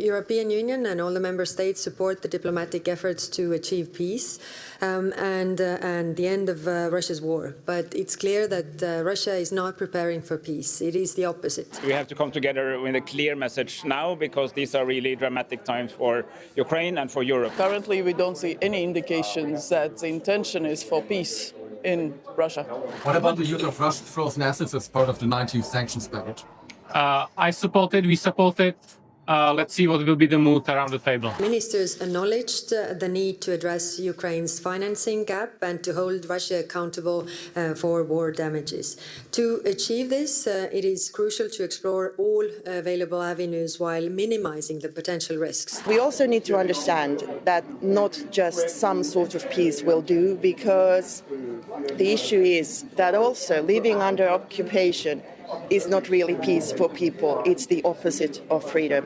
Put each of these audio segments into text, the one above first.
European Union and all the member states support the diplomatic efforts to achieve peace and the end of Russia's war. But it's clear that Russia is not preparing for peace. It is the opposite. We have to come together with a clear message now, because these are really dramatic times for Ukraine and for Europe. Currently, we don't see any indications that the intention is for peace in Russia. What about the use of Russian frozen assets as part of the 19th sanctions package? I support it, we support it. Let's see what will be the mood around the table. Ministers acknowledged the need to address Ukraine's financing gap and to hold Russia accountable for war damages. To achieve this, it is crucial to explore all available avenues while minimizing the potential risks. We also need to understand that not just some sort of peace will do, because the issue is that also living under occupation is not really peace for people. It's the opposite of freedom.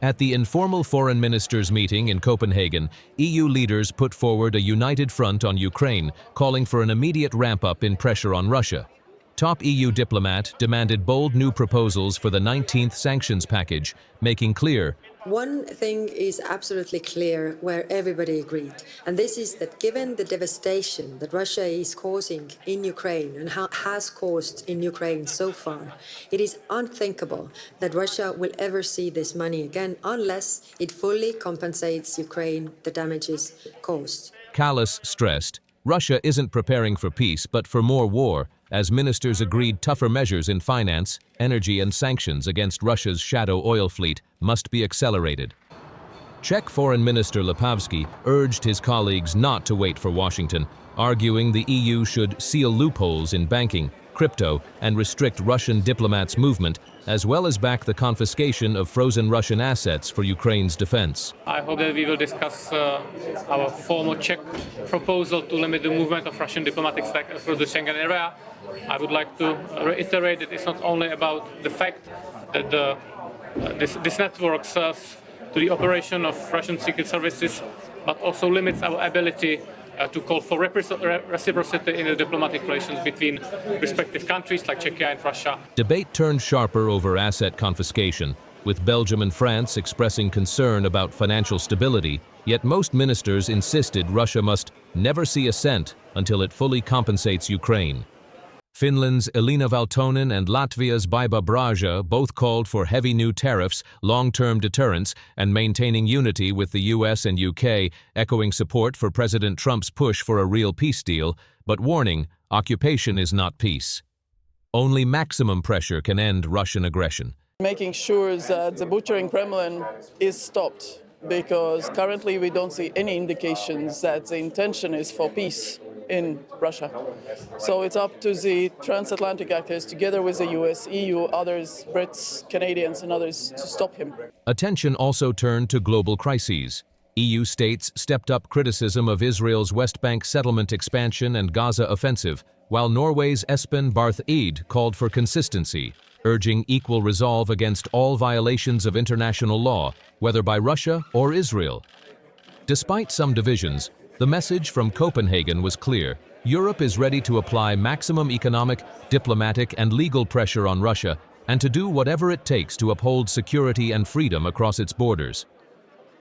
At the informal foreign ministers' meeting in Copenhagen, EU leaders put forward a united front on Ukraine, calling for an immediate ramp-up in pressure on Russia. Top EU diplomat demanded bold new proposals for the 19th sanctions package, making clear one thing is absolutely clear, where everybody agreed, and this is that given the devastation that Russia is causing in Ukraine and has caused in Ukraine so far, it is unthinkable that Russia will ever see this money again unless it fully compensates Ukraine the damages caused. Kallas stressed, Russia isn't preparing for peace but for more war, as ministers agreed tougher measures in finance, energy and sanctions against Russia's shadow oil fleet must be accelerated. Czech Foreign Minister Lipavsky urged his colleagues not to wait for Washington, arguing the EU should seal loopholes in banking, crypto, and restrict Russian diplomats' movement, as well as back the confiscation of frozen Russian assets for Ukraine's defense. I hope that we will discuss our former Czech proposal to limit the movement of Russian diplomatic staff through the Schengen area. I would like to reiterate that it's not only about the fact that this network serves to the operation of Russian secret services, but also limits our ability to call for reciprocity in the diplomatic relations between respective countries like Czechia and Russia. Debate turned sharper over asset confiscation, with Belgium and France expressing concern about financial stability, yet most ministers insisted Russia must never see a cent until it fully compensates Ukraine. Finland's Elina Valtonen and Latvia's Baiba Braja both called for heavy new tariffs, long-term deterrence, and maintaining unity with the US and UK, echoing support for President Trump's push for a real peace deal, but warning, occupation is not peace. Only maximum pressure can end Russian aggression. Making sure that the butchering Kremlin is stopped, because currently we don't see any indications that the intention is for peace in Russia. So it's up to the transatlantic actors, together with the US, EU, others, Brits, Canadians and others, to stop him. Attention also turned to global crises. EU states stepped up criticism of Israel's West Bank settlement expansion and Gaza offensive, while Norway's Espen Barth Eide called for consistency, urging equal resolve against all violations of international law, whether by Russia or Israel. Despite some divisions, the message from Copenhagen was clear. Europe is ready to apply maximum economic, diplomatic, and legal pressure on Russia and to do whatever it takes to uphold security and freedom across its borders.